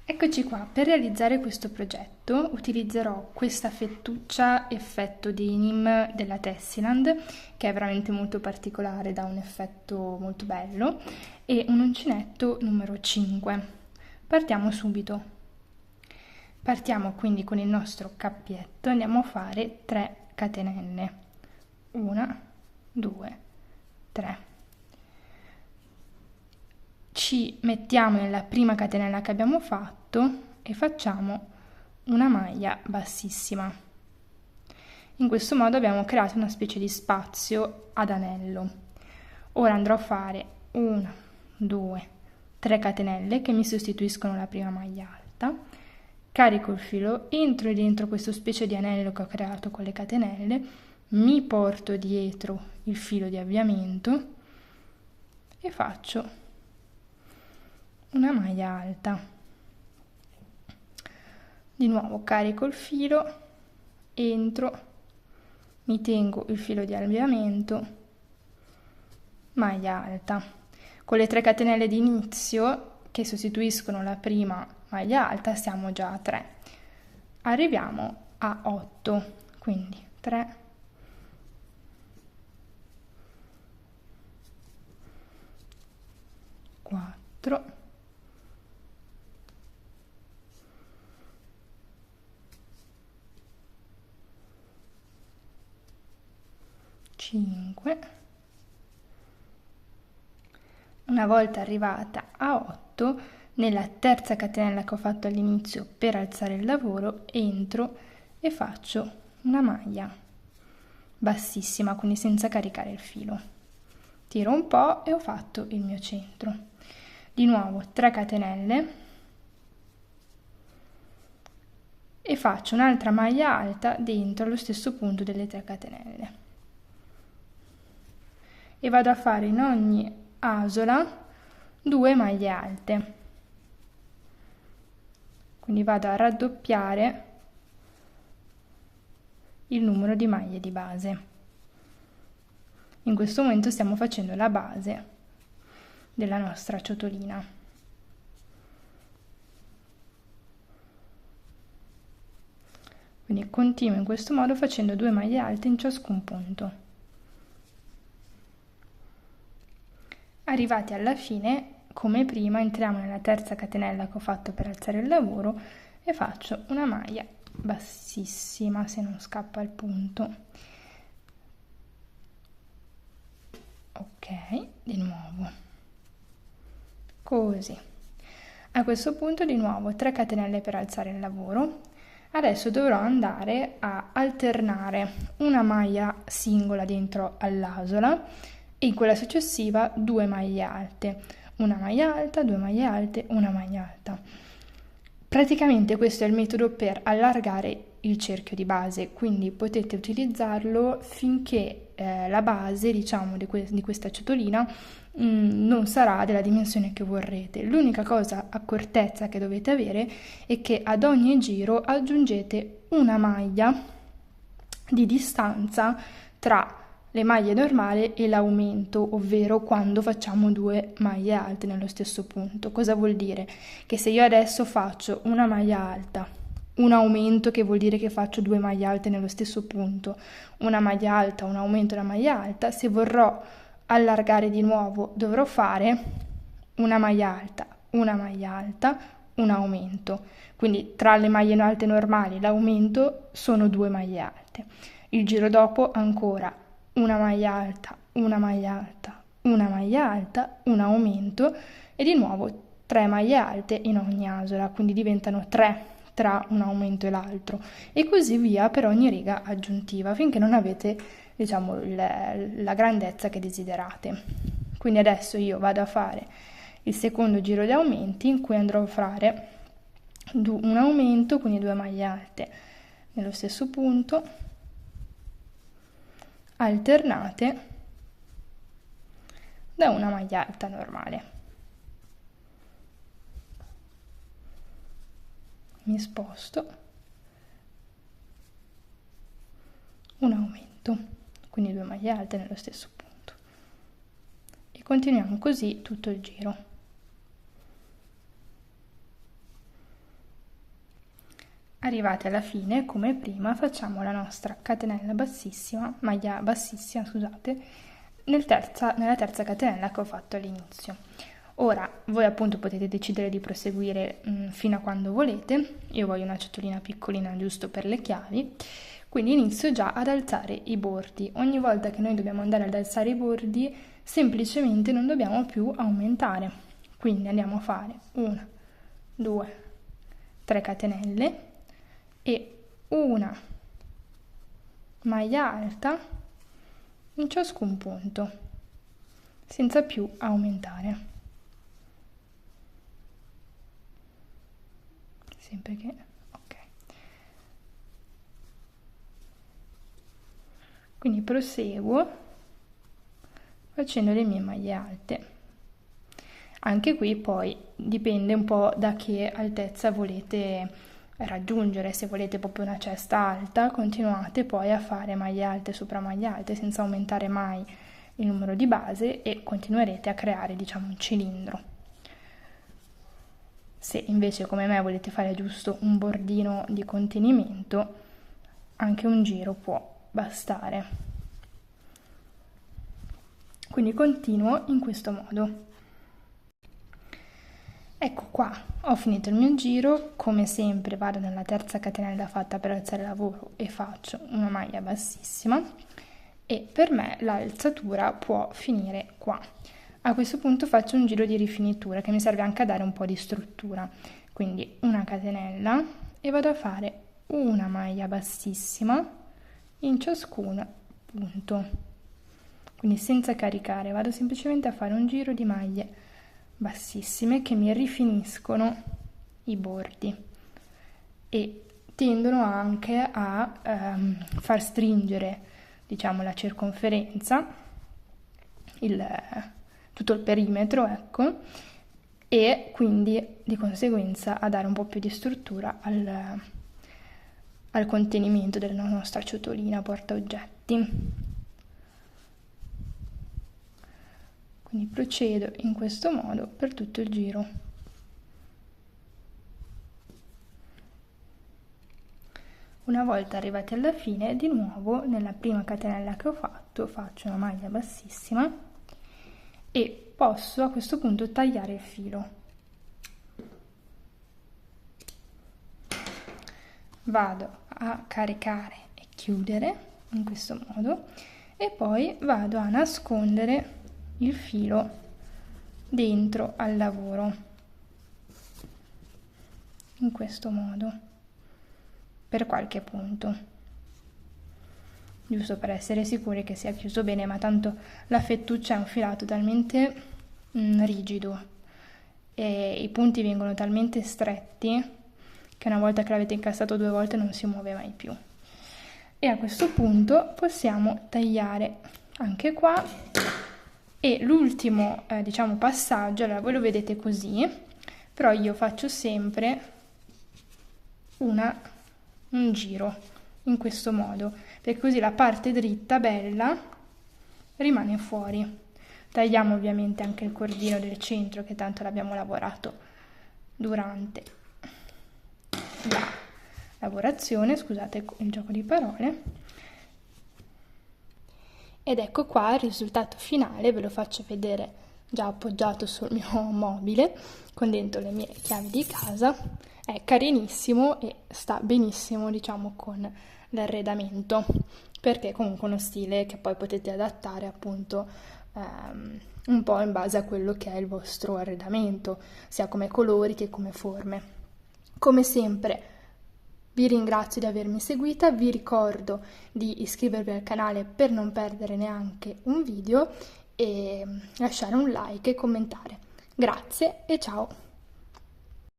Eccoci qua, per realizzare questo progetto utilizzerò questa fettuccia effetto denim della Tessiland, che è veramente molto particolare, dà un effetto molto bello, e un uncinetto numero 5. Partiamo subito. Partiamo quindi con il nostro cappietto, andiamo a fare 3 catenelle. 1, 2, 3. Ci mettiamo nella prima catenella che abbiamo fatto e facciamo una maglia bassissima. In questo modo abbiamo creato una specie di spazio ad anello. Ora andrò a fare 1, 2, 3 catenelle che mi sostituiscono la prima maglia alta, carico il filo, entro dentro questo specie di anello che ho creato con le catenelle, mi porto dietro il filo di avviamento e faccio una maglia alta. Di nuovo carico il filo, entro, mi tengo il filo di avviamento, maglia alta. Con le 3 catenelle di inizio che sostituiscono la prima maglia alta siamo già a 3. Arriviamo a 8, quindi 3, 4, 5. Una volta arrivata a 8, nella terza catenella che ho fatto all'inizio per alzare il lavoro, entro e faccio una maglia bassissima, quindi senza caricare il filo. Tiro un po' e ho fatto il mio centro. Di nuovo 3 catenelle e faccio un'altra maglia alta dentro allo stesso punto delle 3 catenelle. E vado a fare in ogni asola 2 maglie alte, quindi vado a raddoppiare il numero di maglie di base. In questo momento stiamo facendo la base della nostra ciotolina. Quindi continuo in questo modo facendo 2 maglie alte in ciascun punto. Arrivati alla fine, come prima, entriamo nella terza catenella che ho fatto per alzare il lavoro e faccio una maglia bassissima, se non scappa il punto. Ok, di nuovo. Così. A questo punto di nuovo 3 catenelle per alzare il lavoro. Adesso dovrò andare a alternare una maglia singola dentro all'asola e in quella successiva 2 maglie alte, una maglia alta, 2 maglie alte, una maglia alta. Praticamente questo è il metodo per allargare il cerchio di base, quindi potete utilizzarlo finché la base, diciamo, di questa ciotolina non sarà della dimensione che vorrete. L'unica cosa, accortezza che dovete avere è che ad ogni giro aggiungete una maglia di distanza tra le maglie normali e l'aumento, ovvero quando facciamo 2 maglie alte nello stesso punto. Cosa vuol dire? Che se io adesso faccio una maglia alta, un aumento, che vuol dire che faccio 2 maglie alte nello stesso punto, una maglia alta, un aumento, una maglia alta, se vorrò allargare di nuovo dovrò fare una maglia alta, un aumento. Quindi tra le maglie alte normali e l'aumento sono 2 maglie alte. Il giro dopo ancora una maglia alta, una maglia alta, una maglia alta, un aumento e di nuovo 3 maglie alte in ogni asola, quindi diventano 3 tra un aumento e l'altro e così via per ogni riga aggiuntiva finché non avete, diciamo, la grandezza che desiderate. Quindi adesso io vado a fare il secondo giro di aumenti in cui andrò a fare un aumento, quindi 2 maglie alte nello stesso punto, alternate da una maglia alta normale. Mi sposto, un aumento, quindi 2 maglie alte nello stesso punto e continuiamo così tutto il giro. Arrivati alla fine, come prima, facciamo la nostra catenella bassissima, maglia bassissima, scusate, nella terza catenella che ho fatto all'inizio. Ora voi appunto potete decidere di proseguire fino a quando volete. Io voglio una ciotolina piccolina giusto per le chiavi, quindi inizio già ad alzare i bordi. Ogni volta che noi dobbiamo andare ad alzare i bordi, semplicemente non dobbiamo più aumentare. Quindi andiamo a fare 1, 2, 3 catenelle e una maglia alta in ciascun punto, senza più aumentare. Sempre che, ok. Quindi proseguo facendo le mie maglie alte. Anche qui poi dipende un po' da che altezza volete raggiungere. Se volete proprio una cesta alta, continuate poi a fare maglie alte sopra maglie alte senza aumentare mai il numero di base e continuerete a creare, diciamo, un cilindro. Se invece come me volete fare giusto un bordino di contenimento, anche un giro può bastare. Quindi continuo in questo modo. Ecco qua, ho finito il mio giro. Come sempre vado nella terza catenella fatta per alzare il lavoro e faccio una maglia bassissima, e per me l'alzatura può finire qua. A questo punto faccio un giro di rifinitura che mi serve anche a dare un po' di struttura, quindi una catenella e vado a fare una maglia bassissima in ciascun punto, quindi senza caricare, vado semplicemente a fare un giro di maglie bassissime che mi rifiniscono i bordi e tendono anche a far stringere, diciamo, la circonferenza, tutto il perimetro, ecco, e quindi di conseguenza a dare un po' più di struttura al contenimento della nostra ciotolina porta oggetti. Quindi procedo in questo modo per tutto il giro. Una volta arrivati alla fine, di nuovo nella prima catenella che ho fatto faccio una maglia bassissima e posso a questo punto tagliare il filo. Vado a caricare e chiudere in questo modo e poi vado a nascondere il filo dentro al lavoro in questo modo per qualche punto, giusto per essere sicuri che sia chiuso bene, ma tanto la fettuccia è un filato talmente rigido e i punti vengono talmente stretti che una volta che l'avete incassato 2 volte non si muove mai più. E a questo punto possiamo tagliare anche qua. E l'ultimo diciamo passaggio, allora voi lo vedete così, però io faccio sempre un giro in questo modo, perché così la parte dritta bella rimane fuori. Tagliamo ovviamente anche il cordino del centro, che tanto l'abbiamo lavorato durante la lavorazione, scusate il gioco di parole. Ed ecco qua il risultato finale, ve lo faccio vedere già appoggiato sul mio mobile, con dentro le mie chiavi di casa. È carinissimo e sta benissimo, diciamo, con l'arredamento, perché è comunque uno stile che poi potete adattare appunto un po' in base a quello che è il vostro arredamento, sia come colori che come forme. Come sempre, vi ringrazio di avermi seguita, vi ricordo di iscrivervi al canale per non perdere neanche un video e lasciare un like e commentare. Grazie e ciao!